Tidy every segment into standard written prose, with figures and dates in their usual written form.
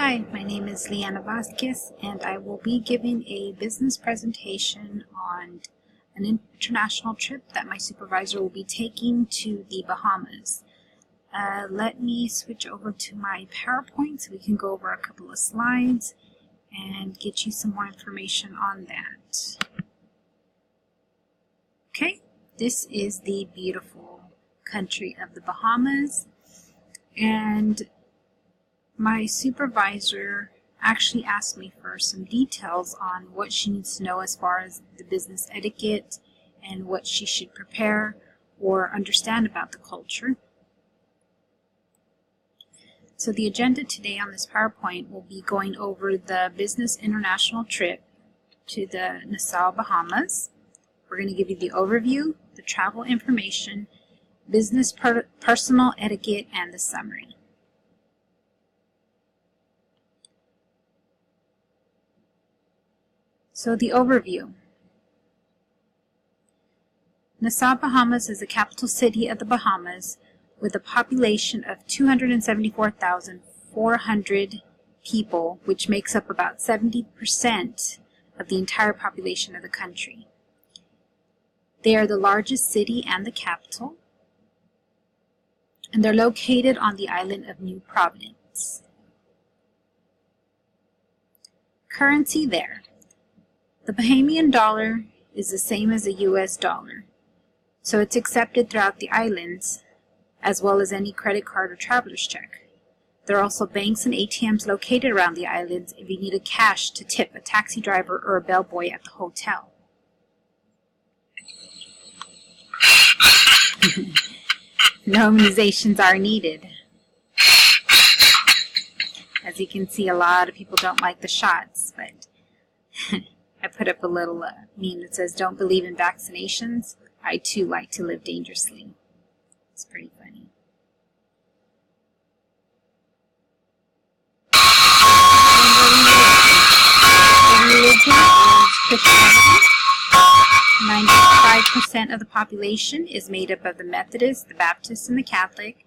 Hi, my name is Liana Vasquez, and I will be giving a business presentation on an international trip that my supervisor will be taking to the Bahamas. Let me switch over to my PowerPoint so we can go over a couple of slides and get you some more information on that. Okay, this is the beautiful country of the Bahamas, and my supervisor actually asked me for some details on what she needs to know as far as the business etiquette and what she should prepare or understand about the culture. So the agenda today on this PowerPoint will be going over the business international trip to the Nassau, Bahamas. We're going to give you the overview, the travel information, business personal etiquette, and the summary. So the overview. Nassau, Bahamas is the capital city of the Bahamas with a population of 274,400 people, which makes up about 70% of the entire population of the country. They are the largest city and the capital, and they're located on the island of New Providence. Currency there. The Bahamian dollar is the same as the US dollar, so it's accepted throughout the islands, as well as any credit card or traveler's check. There are also banks and ATMs located around the islands if you need a cash to tip a taxi driver or a bellboy at the hotel. No immunizations are needed. As you can see, a lot of people don't like the shots, but I put up a little meme that says, "Don't believe in vaccinations. I too like to live dangerously." It's pretty funny. The religion is Christianity. 95% of the population is made up of the Methodist, the Baptist, and the Catholic.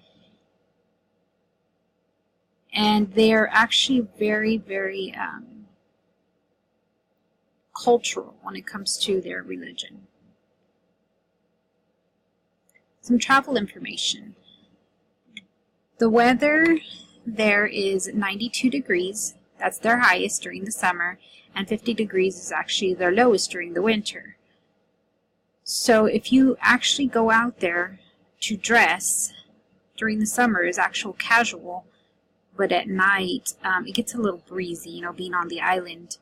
And they are actually very, very cultural when it comes to their religion. Some travel information. The weather there is 92 degrees. That's their highest during the summer, and 50 degrees is actually their lowest during the winter. So if you actually go out there to dress during the summer is actual casual, but at night it gets a little breezy, being on the island.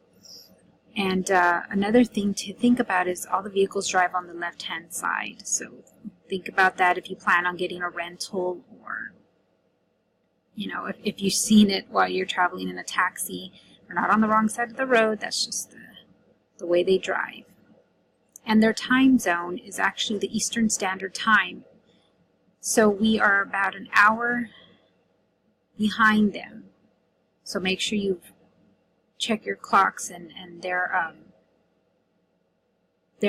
And another thing to think about is all the vehicles drive on the left-hand side. So think about that if you plan on getting a rental, or, if you've seen it while you're traveling in a taxi. We're not on the wrong side of the road. That's just the way they drive. And their time zone is actually the Eastern Standard Time. So we are about an hour behind them. So make sure you check your clocks, and they're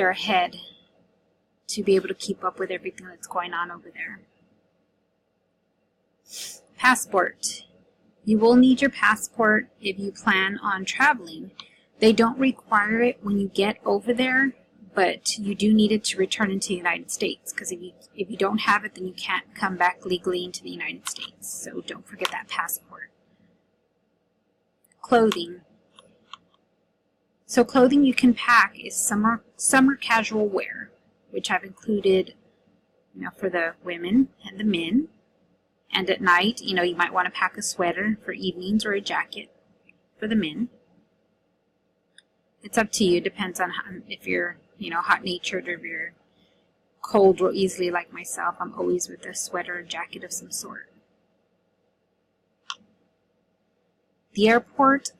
ahead to be able to keep up with everything that's going on over there. Passport. You will need your passport if you plan on traveling. They don't require it when you get over there, but you do need it to return into the United States, because if you don't have it, then you can't come back legally into the United States. So don't forget that passport. Clothing. So clothing you can pack is summer casual wear, which I've included, for the women and the men. And at night, you might want to pack a sweater for evenings or a jacket for the men. It's up to you. Depends on if you're, hot-natured, or if you're cold real easily like myself. I'm always with a sweater or jacket of some sort. The airport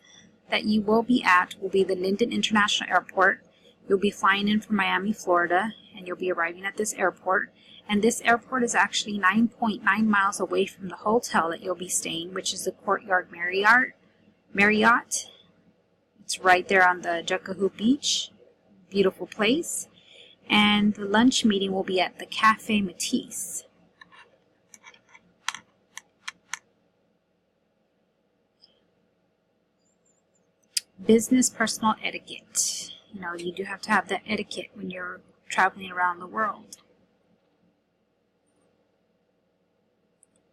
that you will be at will be the Linden International Airport. You'll be flying in from Miami, Florida, and you'll be arriving at this airport. And this airport is actually 9.9 miles away from the hotel that you'll be staying, which is the Courtyard Marriott. It's right there on the Jucahoo Beach. Beautiful place. And the lunch meeting will be at the Cafe Matisse. Business personal etiquette. You do have to have that etiquette when you're traveling around the world.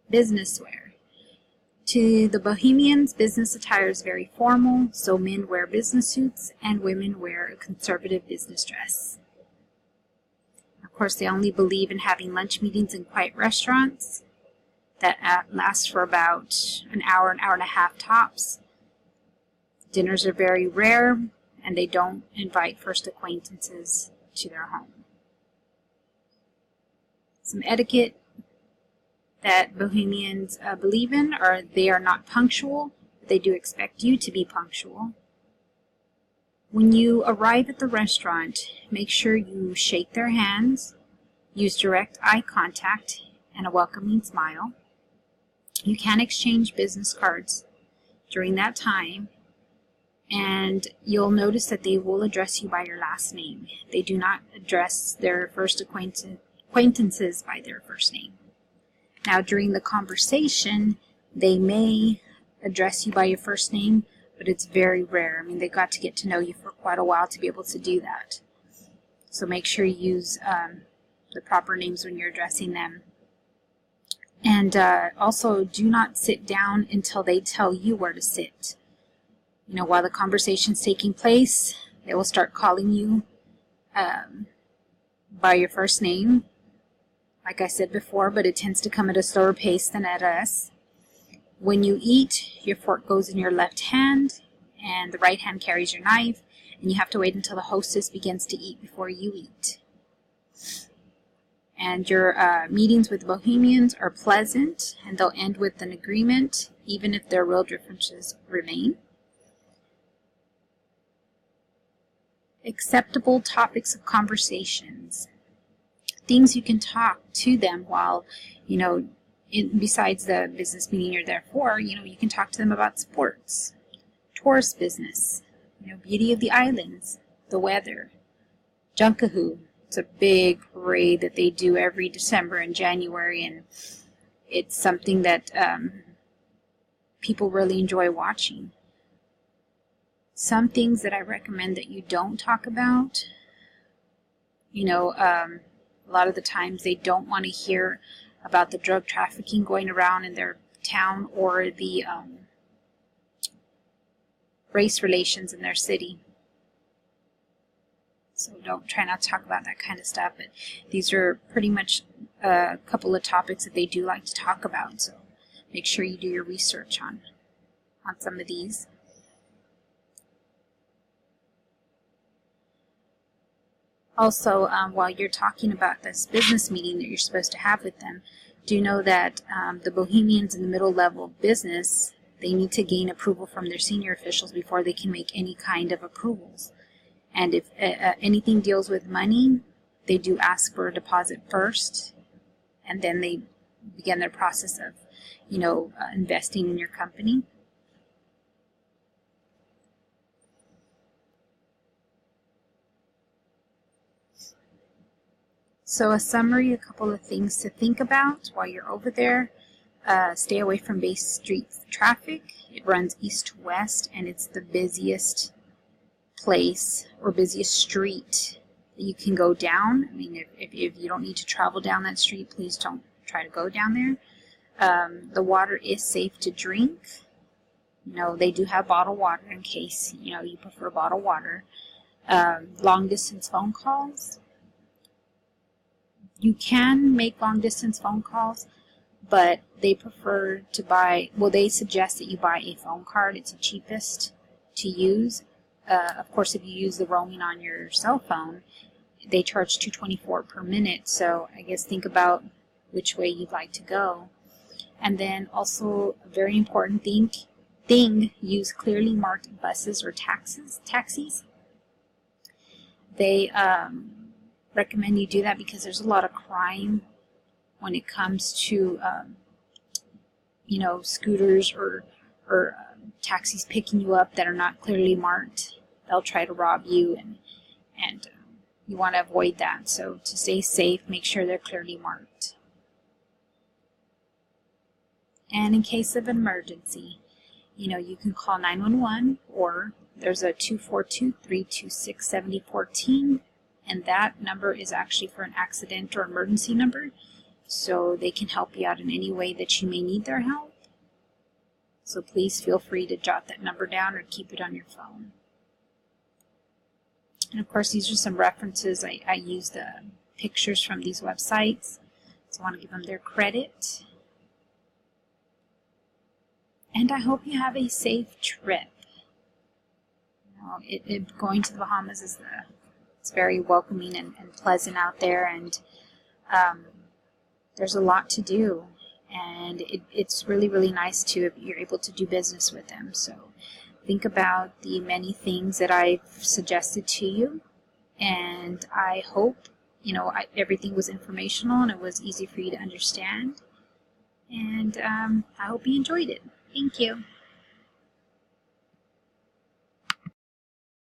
Business wear. To the Bohemians, business attire is very formal, so men wear business suits and women wear a conservative business dress. Of course, they only believe in having lunch meetings in quiet restaurants that last for about an hour and a half tops. Dinners are very rare, and they don't invite first acquaintances to their home. Some etiquette that Bohemians believe in are they are not punctual, but they do expect you to be punctual. When you arrive at the restaurant, make sure you shake their hands, use direct eye contact, and a welcoming smile. You can exchange business cards during that time, and you'll notice that they will address you by your last name. They do not address their first acquaintances by their first name. Now, during the conversation, they may address you by your first name, but it's very rare. I mean, they got to get to know you for quite a while to be able to do that. So make sure you use the proper names when you're addressing them. And also, do not sit down until they tell you where to sit. While the conversation's taking place, they will start calling you by your first name, like I said before, but it tends to come at a slower pace than at us. When you eat, your fork goes in your left hand, and the right hand carries your knife, and you have to wait until the hostess begins to eat before you eat. And your meetings with Bohemians are pleasant, and they'll end with an agreement, even if their real differences remain. Acceptable topics of conversations. Things you can talk to them while, besides the business meeting you're there for, you can talk to them about sports, tourist business, beauty of the islands, the weather, Junkahoo. It's a big parade that they do every December and January, and it's something that people really enjoy watching. Some things that I recommend that you don't talk about, a lot of the times they don't want to hear about the drug trafficking going around in their town or the race relations in their city. So try not to talk about that kind of stuff. But these are pretty much a couple of topics that they do like to talk about. So make sure you do your research on some of these. Also, while you're talking about this business meeting that you're supposed to have with them, do know that the Bohemians in the middle level of business, they need to gain approval from their senior officials before they can make any kind of approvals. And if anything deals with money, they do ask for a deposit first, and then they begin their process of, investing in your company. So a summary, a couple of things to think about while you're over there. Stay away from Bay Street traffic. It runs east to west, and it's the busiest place or busiest street that you can go down. I mean, if you don't need to travel down that street, please don't try to go down there. The water is safe to drink. They do have bottled water in case, you prefer bottled water. Long distance phone calls. You can make long distance phone calls, but they prefer to they suggest that you buy a phone card. It's the cheapest to use. Of course, if you use the roaming on your cell phone, they charge $2.24 per minute. So I guess think about which way you'd like to go. And then also a very important thing, use clearly marked buses or taxis. They recommend you do that because there's a lot of crime when it comes to scooters or taxis picking you up that are not clearly marked. They'll try to rob you, and you want to avoid that. So to stay safe, make sure they're clearly marked. And in case of an emergency, you can call 911 or there's a 242-326-7014, and that number is actually for an accident or emergency number, so they can help you out in any way that you may need their help. So please feel free to jot that number down or keep it on your phone. And of course, these are some references. I use the pictures from these websites, so I want to give them their credit. And I hope you have a safe trip. Going to the Bahamas it's very welcoming and pleasant out there, and there's a lot to do, and it's really, really nice too if you're able to do business with them. So think about the many things that I've suggested to you, and I hope everything was informational and it was easy for you to understand, and I hope you enjoyed it. Thank you.